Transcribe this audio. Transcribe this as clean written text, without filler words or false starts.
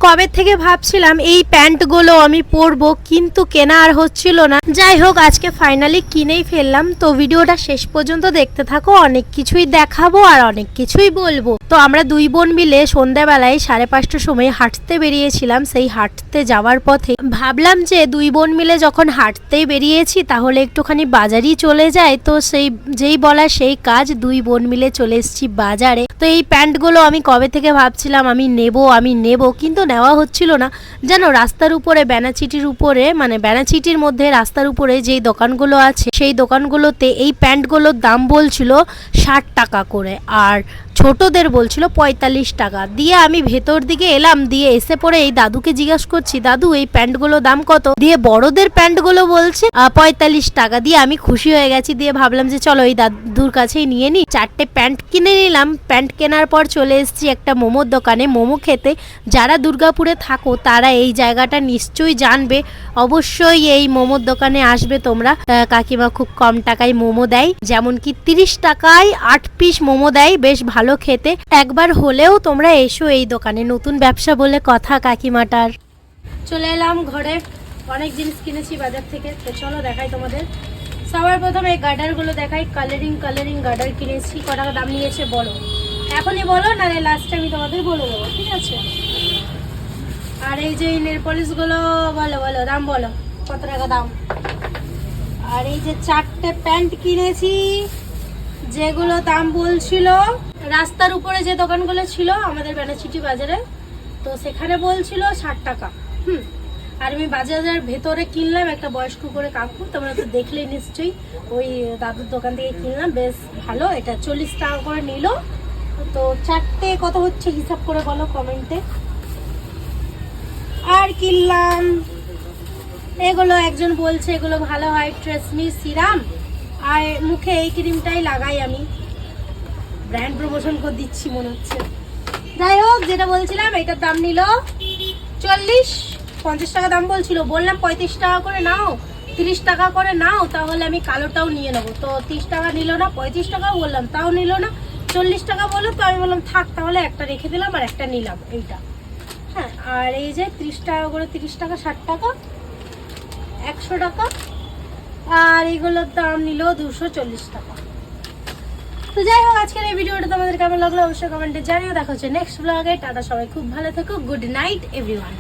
কবে থেকে ভাবছিলাম এই প্যান্টগুলো আমি পরবো, কিন্তু কেনা আর হচ্ছিল না। যাই হোক, আজকে ফাইনালি কিনেই ফেললাম। তো ভিডিওটা শেষ পর্যন্ত দেখতে থাকো, অনেক কিছুই দেখাবো আর অনেক কিছুই বলবো। তো আমরা দুই বোন মিলে সন্ধ্যাবেলায় 5:30টার সময় হাঁটতে বেরিয়েছিলাম। সেই হাঁটতে যাওয়ার পথে ভাবলাম যে দুই বোন মিলে যখন হাঁটতেই বেরিয়েছি তাহলে একটুখানি বাজারই চলে যায়। তো সেই যেই বলা সেই কাজ, দুই বোন মিলে চলে এসেছি বাজারে। তো এই প্যান্টগুলো আমি কবে থেকে ভাবছিলাম আমি নেব, কিন্তু নেওয়া হচ্ছিল না। জানো, রাস্তার উপরে ব্যানাচিটির উপরে, মানে ব্যানাচিটির মধ্যে রাস্তার উপরে যেই দোকানগুলো আছে সেই দোকানগুলোতে এই প্যান্টগুলোর দাম বলছিল 60 টাকা করে, আর ছোটদের বলছিল 45 টাকা। দিয়ে আমি ভেতর দিকে এলাম, দিয়ে এসে পরে এই দাদুকে জিজ্ঞেস করছি, দাদু এই প্যান্টগুলো দাম কত? দিয়ে বড়দের প্যান্টগুলো বলছে 45 টাকা। দিয়ে আমি খুশি হয়ে গেছি, দিয়ে ভাবলাম যে চলো এই দাদুর কাছেই নিয়ে নি। 4টে প্যান্ট কিনে নিলাম। প্যান্ট কেনার পর চলে এসেছি একটা মোমোর দোকানে মোমো খেতে। যারা দুর্গাপুরে থাকো তারা এই জায়গাটা নিশ্চয়ই জানবে, অবশ্যই এই মোমোর দোকানে আসবে তোমরা। কাকিমা খুব কম টাকায় মোমো দেয়, যেমন কি 30 টাকায় 8 পিস মোমো দেয়, বেশ ভালো খেতে। একবার হলেও তোমরা এসো এই দোকানে, নতুন ব্যবসা বলে কথা কাকিমাটার। চলে এলাম ঘরে, অনেক জিনিস কিনেছি বাজার থেকে। তো চলো দেখাই তোমাদের। সবার প্রথমে এই গার্ডারগুলো দেখাই। কালারিং গার্ডার কিনেছি। কত টাকা দাম নিয়েছে বলো, এখনই বলো, না লাস্টে আমি তোমাদের বলে দেবো, ঠিক আছে? আর এই যে নেল পলিশগুলো বলো দাম বলো, কত টাকা দাম? আর এই যে 4টে প্যান্ট কিনেছি, যেগুলো দাম বলছিল রাস্তার উপরে যে দোকানগুলো ছিল আমাদের ব্যানাচিটি বাজারে, তো সেখানে বলছিল 60 টাকা। আর আমি বাজারের ভেতরে কিনলাম একটা বয়স্ক করে কাকু, তোমরা তো দেখলে নিশ্চয়ই, ওই দাদুর দোকান থেকে কিনলাম, বেশ ভালো। এটা 40 টাকা করে নিল। তো 4টে কত হচ্ছে হিসাব করে বলো কমেন্টে। আর কিনলাম এগুলো, একজন বলছে এগুলো ভালো হয়, ট্রেসমি সিরাম। আর মুখে এই ক্রিমটাই লাগাই আমি, ব্র্যান্ড প্রমোশন করে দিচ্ছি মনে হচ্ছে। যাই হোক, যেটা বলছিলাম এটার দাম নিল 50 টাকা দাম বলছিল। বললাম 35 টাকা করে নাও, 30 টাকা করে নাও, তাহলে আমি কালোটাও নিয়ে নেবো। তো 30 টাকা নিল না, 35 টাকাও বললাম তাও নিল না, 40 টাকা বললো। তো আমি বললাম থাক, তাহলে একটা রেখে দিলাম আর একটা নিলাম এইটা। হ্যাঁ, আর এই যে 30 টাকা করে, 30 টাকা 60 টাকা 100 টাকা। আর এইগুলোর দাম নিল 240 টাকা। তো যাই হোক, আজকের এই ভিডিওটা তোমাদের কেমন লাগলো অবশ্যই কমেন্টে জানিও। দেখা হচ্ছে নেক্সট ব্লগে। টাটা, সবাই খুব ভালো থেকো। Good night everyone.